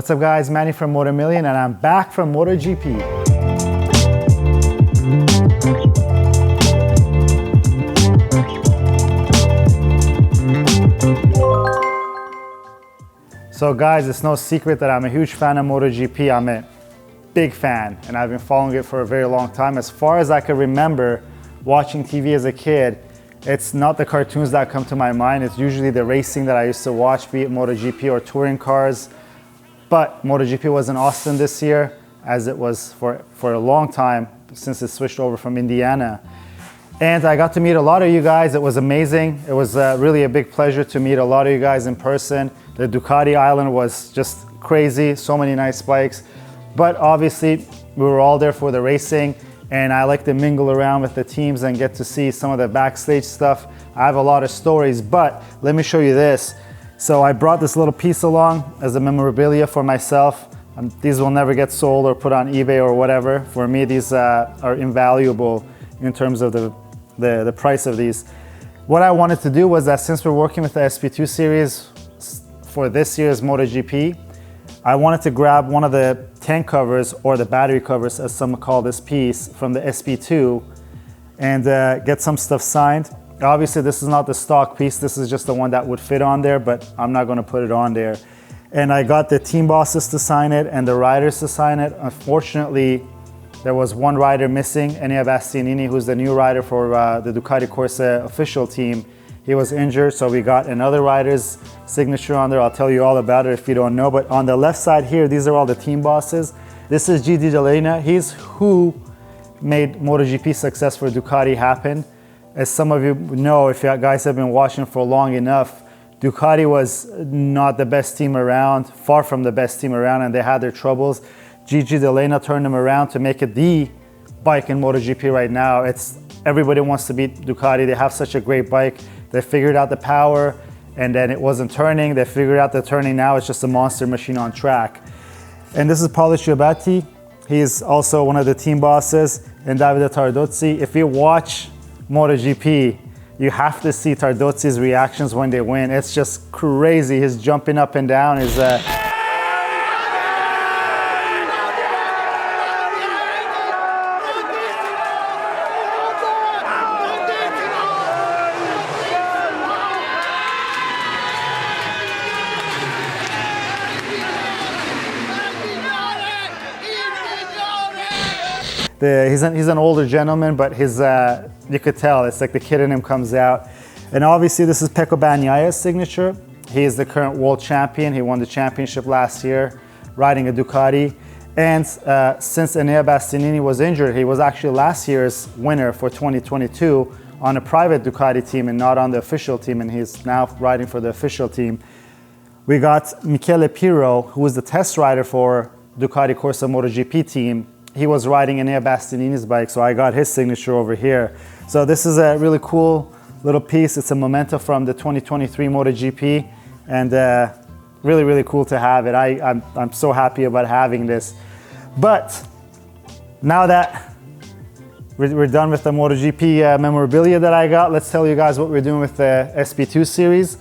What's up guys, Manny from Motomillion, and I'm back from MotoGP. So guys, it's no secret that I'm a huge fan of MotoGP. I'm a big fan, and I've been following it for a very long time. As far as I can remember watching TV as a kid, it's not the cartoons that come to my mind. It's usually the racing that I used to watch, be it MotoGP or touring cars. But MotoGP was in Austin this year, as it was for a long time since it switched over from Indiana. And I got to meet a lot of you guys. It was amazing. It was really a big pleasure to meet a lot of you guys in person. The Ducati Island was just crazy, so many nice bikes. But obviously, we were all there for the racing, and I like to mingle around with the teams and get to see some of the backstage stuff. I have a lot of stories, but let me show you this. So I brought this little piece along as a memorabilia for myself. These will never get sold or put on eBay or whatever. For me, these are invaluable in terms of the price of these. What I wanted to do was that since we're working with the SP2 series for this year's MotoGP, I wanted to grab one of the tank covers, or the battery covers as some call this piece, from the SP2 and get some stuff signed. Obviously this is not the stock piece, this is just the one that would fit on there, but I'm not going to put it on there. And I got the team bosses to sign it and the riders to sign it. Unfortunately, there was one rider missing, Enea Bastianini, who's the new rider for the Ducati Corsa official team. He was injured, so we got another rider's signature on there. I'll tell you all about it if you don't know. But on the left side here, these are all the team bosses. This is Gigi D'Alena. He's who made MotoGP success for Ducati happen. As some of you know, if you guys have been watching for long enough, Ducati was not the best team around, far from the best team around, and they had their troubles. Gigi D'Alena turned them around to make it the bike in MotoGP right now. Everybody wants to beat Ducati. They have such a great bike. They figured out the power, and then it wasn't turning. They figured out the turning. Now it's just a monster machine on track. And this is Paolo Ciabatti. He's also one of the team bosses, and Davide Tardozzi. If you watch MotoGP, you have to see Tardozzi's reactions when they win. It's just crazy. He's jumping up and down. He's an older gentleman, but you could tell, it's like the kid in him comes out. And obviously this is Pecco Bagnaio's signature. He is the current world champion. He won the championship last year riding a Ducati. And since Enea Bastianini was injured, he was actually last year's winner for 2022 on a private Ducati team and not on the official team, and he's now riding for the official team. We got Michele Pirro, who was the test rider for Ducati Corsa MotoGP team. He was riding Enea Bastianini's bike, so I got his signature over here. So this is a really cool little piece. It's a memento from the 2023 MotoGP, and really, really cool to have it. I'm so happy about having this. But now that we're done with the MotoGP memorabilia that I got, let's tell you guys what we're doing with the SP2 series.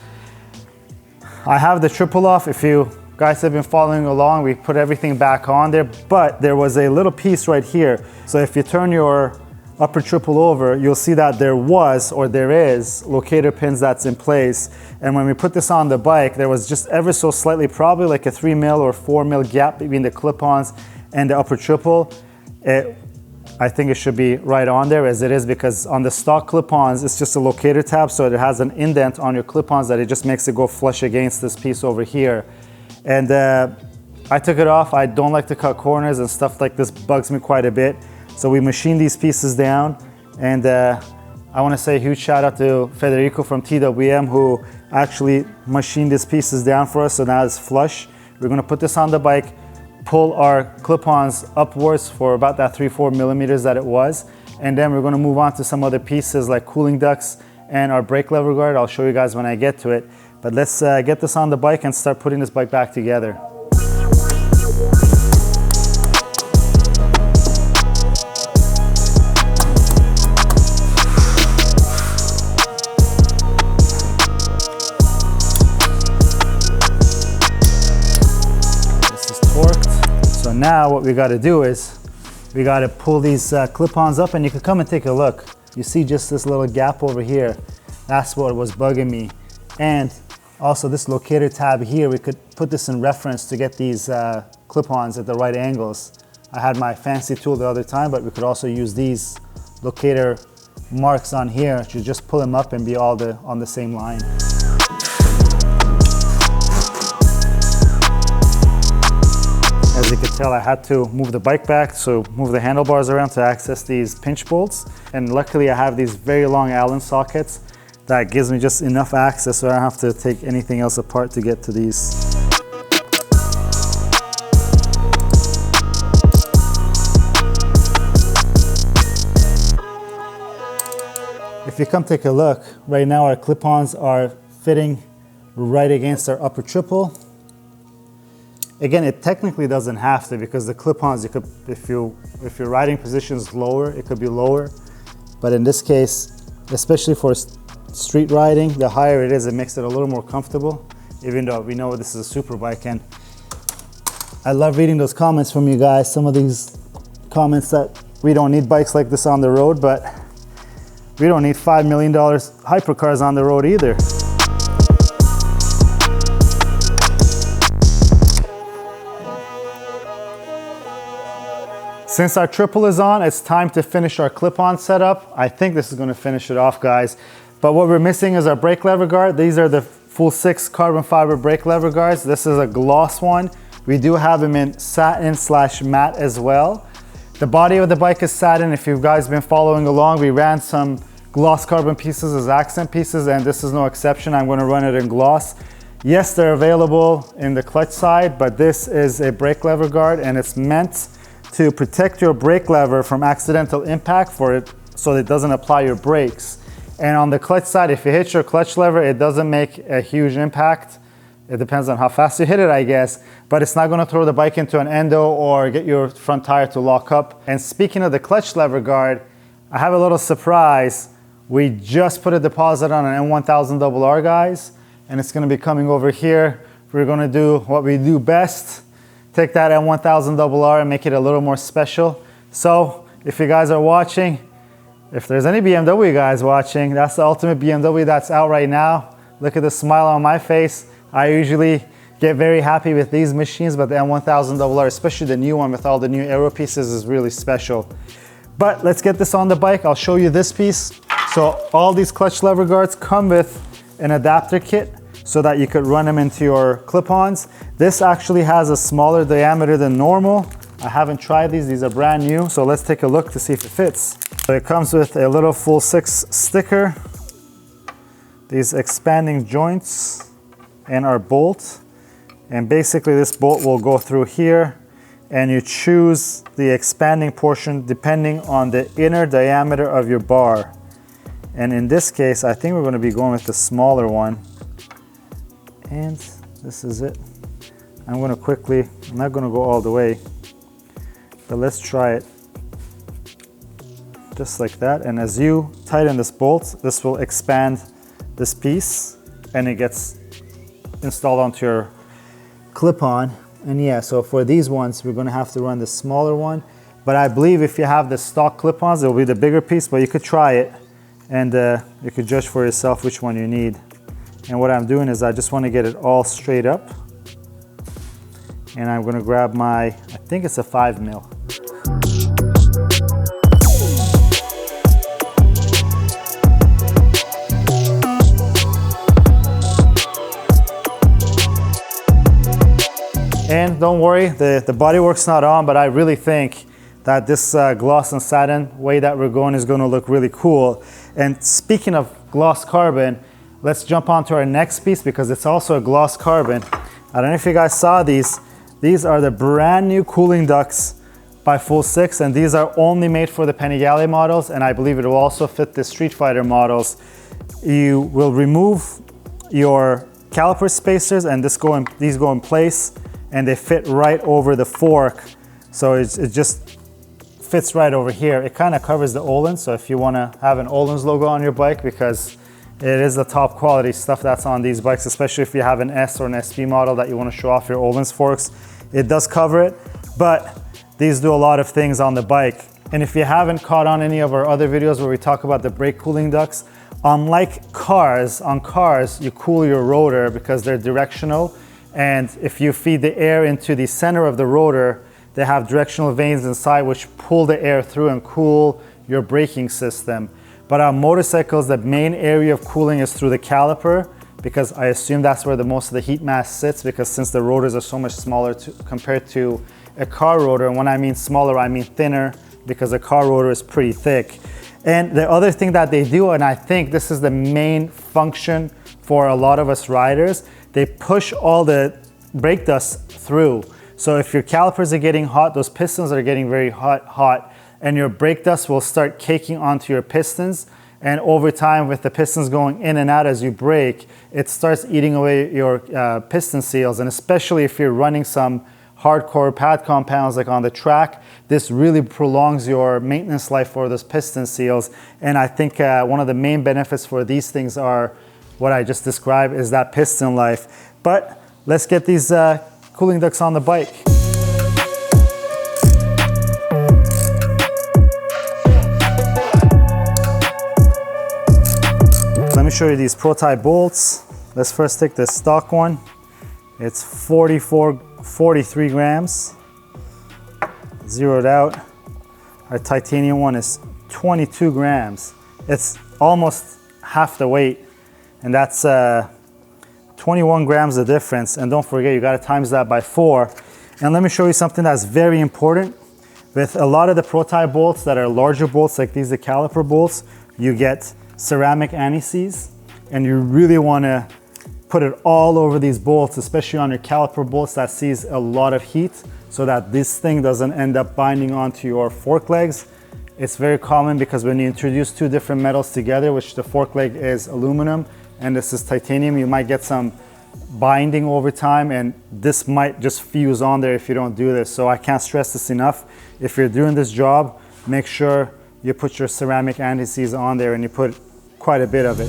I have the triple off. If you guys have been following along, we put everything back on there, but there was a little piece right here. So if you turn your upper triple over, you'll see that there is locator pins that's in place. And when we put this on the bike, there was just ever so slightly, probably like a 3 mil or 4 mil gap between the clip-ons and the upper triple. I think it should be right on there as it is, because on the stock clip-ons, it's just a locator tab, so it has an indent on your clip-ons that it just makes it go flush against this piece over here. And I took it off. I don't like to cut corners, and stuff like this bugs me quite a bit. So we machined these pieces down, and I want to say a huge shout out to Federico from TWM, who actually machined these pieces down for us, so now it's flush. We're going to put this on the bike, pull our clip-ons upwards for about that 3-4 millimeters that it was, and then we're going to move on to some other pieces like cooling ducts and our brake lever guard. I'll show you guys when I get to it. But let's get this on the bike and start putting this bike back together. So now what we got to do is we got to pull these clip-ons up, and you can come and take a look. You see just this little gap over here. That's what was bugging me. And also this locator tab here, we could put this in reference to get these clip-ons at the right angles. I had my fancy tool the other time, but we could also use these locator marks on here to just pull them up and be all on the same line. As you can tell, I had to move the bike back, so move the handlebars around to access these pinch bolts. And luckily I have these very long Allen sockets that gives me just enough access so I don't have to take anything else apart to get to these. If you come take a look, right now our clip-ons are fitting right against our upper triple. Again, it technically doesn't have to, because the clip-ons, you could, if your riding position is lower, it could be lower. But in this case, especially for street riding, the higher it is, it makes it a little more comfortable, even though we know this is a super bike. And I love reading those comments from you guys. Some of these comments that we don't need bikes like this on the road, but we don't need $5 million hypercars on the road either. Since our triple is on, it's time to finish our clip-on setup. I think this is going to finish it off, guys. But what we're missing is our brake lever guard. These are the Fullsix carbon fiber brake lever guards. This is a gloss one. We do have them in satin/matte as well. The body of the bike is satin. If you guys been following along, we ran some gloss carbon pieces as accent pieces, and this is no exception. I'm going to run it in gloss. Yes, they're available in the clutch side, but this is a brake lever guard, and it's meant to protect your brake lever from accidental impact so it doesn't apply your brakes. And on the clutch side, if you hit your clutch lever, it doesn't make a huge impact. It depends on how fast you hit it, I guess, but it's not gonna throw the bike into an endo or get your front tire to lock up. And speaking of the clutch lever guard, I have a little surprise. We just put a deposit on an M1000RR, guys, and it's gonna be coming over here. We're gonna do what we do best, take that M1000RR and make it a little more special. So if you guys are watching, if there's any BMW guys watching, that's the ultimate BMW that's out right now. Look at the smile on my face. I usually get very happy with these machines, but the M1000RR, especially the new one with all the new aero pieces, is really special. But let's get this on the bike. I'll show you this piece. So all these clutch lever guards come with an adapter kit so that you could run them into your clip-ons. This actually has a smaller diameter than normal. I haven't tried these are brand new, so let's take a look to see if it fits. So it comes with a little Fullsix sticker, these expanding joints, and our bolt. And basically this bolt will go through here, and you choose the expanding portion depending on the inner diameter of your bar. And in this case, I think we're going to be going with the smaller one. And this is it. I'm not going to go all the way, but let's try it. Just like that. And as you tighten this bolt, this will expand this piece and it gets installed onto your clip-on. And yeah, so for these ones, we're going to have to run the smaller one. But I believe if you have the stock clip-ons, it will be the bigger piece, but you could try it and you could judge for yourself which one you need. And what I'm doing is I just want to get it all straight up. And I'm going to grab my, I think it's a 5 mil. And don't worry, the bodywork's not on, but I really think that this gloss and satin way that we're going is going to look really cool. And speaking of gloss carbon, let's jump on to our next piece because it's also a gloss carbon. I don't know if you guys saw these. These are the brand new cooling ducts by Fullsix, and these are only made for the Panigale models, and I believe it will also fit the Street Fighter models. You will remove your caliper spacers and these go in place, and they fit right over the fork. So it just fits right over here. It kind of covers the Öhlins, so if you want to have an Öhlins logo on your bike, because it is the top quality stuff that's on these bikes, especially if you have an S or an SP model that you want to show off your Öhlins forks. It does cover it. but these do a lot of things on the bike. And if you haven't caught on any of our other videos where we talk about the brake cooling ducts, unlike cars, on cars, you cool your rotor because they're directional. And if you feed the air into the center of the rotor, they have directional vanes inside which pull the air through and cool your braking system. But on motorcycles, the main area of cooling is through the caliper, because I assume that's where the most of the heat mass sits, because since the rotors are so much smaller compared to a car rotor, and when I mean smaller, I mean thinner, because a car rotor is pretty thick. And the other thing that they do, and I think this is the main function for a lot of us riders, they push all the brake dust through. So if your calipers are getting hot, those pistons are getting very hot, and your brake dust will start caking onto your pistons. And over time, with the pistons going in and out as you brake, it starts eating away your piston seals. And especially if you're running some hardcore pad compounds like on the track, this really prolongs your maintenance life for those piston seals. And I think one of the main benefits for these things are what I just described, is that piston life. But let's get these cooling ducts on the bike. Let me show you these prototype bolts. Let's first take the stock one. It's 43 grams, zeroed out. Our titanium one is 22 grams. It's almost half the weight, and that's 21 grams of difference. And don't forget, you gotta times that by 4. And let me show you something that's very important. With a lot of the prototype bolts that are larger bolts, like these, the caliper bolts, you get ceramic anti-seize, and you really wanna put it all over these bolts, especially on your caliper bolts that sees a lot of heat, so that this thing doesn't end up binding onto your fork legs. It's very common because when you introduce two different metals together, which the fork leg is aluminum and this is titanium, you might get some binding over time, and this might just fuse on there if you don't do this. So I can't stress this enough. If you're doing this job, make sure you put your ceramic anti-seize on there, and you put quite a bit of it.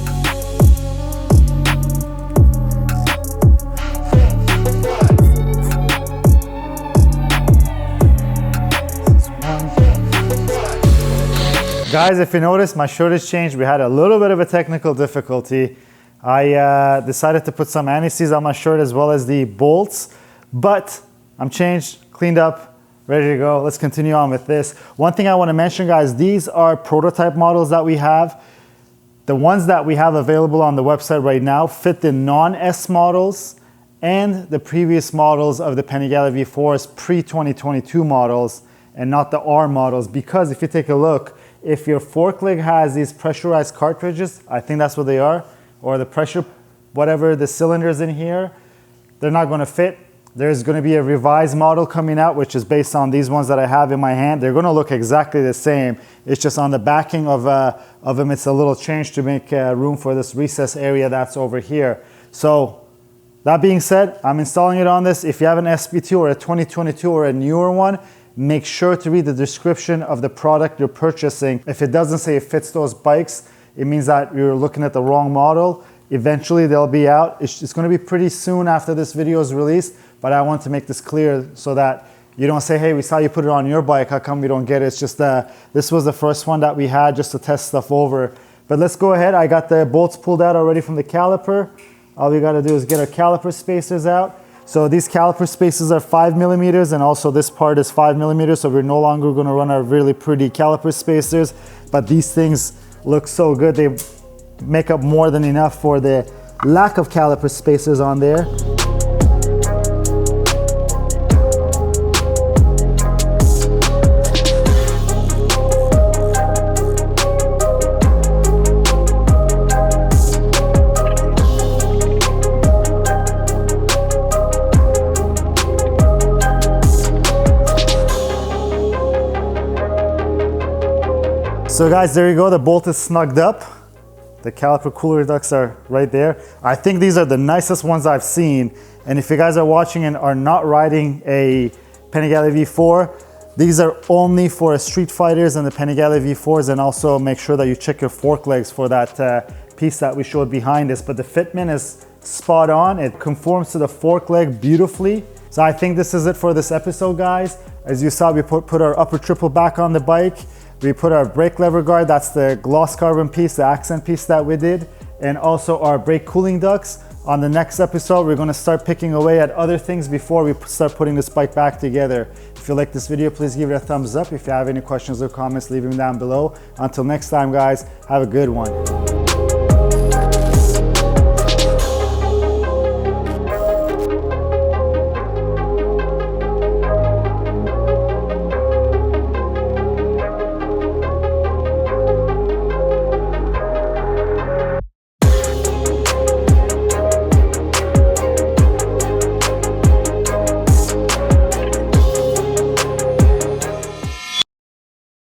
Guys, if you notice, my shirt has changed. We had a little bit of a technical difficulty. I decided to put some anti-seize on my shirt as well as the bolts, but I'm changed, cleaned up, ready to go. Let's continue on with this. One thing I want to mention, guys, these are prototype models that we have. The ones that we have available on the website right now fit the non-S models and the previous models of the Panigale V4's pre-2022 models, and not the R models, because if you take a look, if your fork leg has these pressurized cartridges, I think that's what they are, or the pressure, whatever the cylinders in here, they're not going to fit. There's going to be a revised model coming out, which is based on these ones that I have in my hand. They're going to look exactly the same. It's just on the backing of them, it's a little change to make room for this recess area that's over here. So that being said, I'm installing it on this. If you have an SP2 or a 2022 or a newer one, make sure to read the description of the product you're purchasing. If it doesn't say it fits those bikes, it means that you're looking at the wrong model. Eventually they'll be out. It's going to be pretty soon after this video is released, but I want to make this clear so that you don't say, hey, we saw you put it on your bike, how come we don't get it? It's just this was the first one that we had just to test stuff over. But let's go ahead. I got the bolts pulled out already from the caliper. All we got to do is get our caliper spacers out. So these caliper spacers are 5 millimeters, and also this part is 5 millimeters, so we're no longer going to run our really pretty caliper spacers, but these things look so good. They make up more than enough for the lack of caliper spacers on there. So guys, there you go, the bolt is snugged up. The caliper cooler ducts are right there. I think these are the nicest ones I've seen. And if you guys are watching and are not riding a Panigale V4, these are only for street fighters and the Panigale V4s, and also make sure that you check your fork legs for that piece that we showed behind us. But the fitment is spot on. It conforms to the fork leg beautifully. So I think this is it for this episode, guys. As you saw, we put our upper triple back on the bike. We put our brake lever guard, that's the gloss carbon piece, the accent piece that we did, and also our brake cooling ducts. On the next episode, we're gonna start picking away at other things before we start putting this bike back together. If you like this video, please give it a thumbs up. If you have any questions or comments, leave them down below. Until next time, guys, have a good one.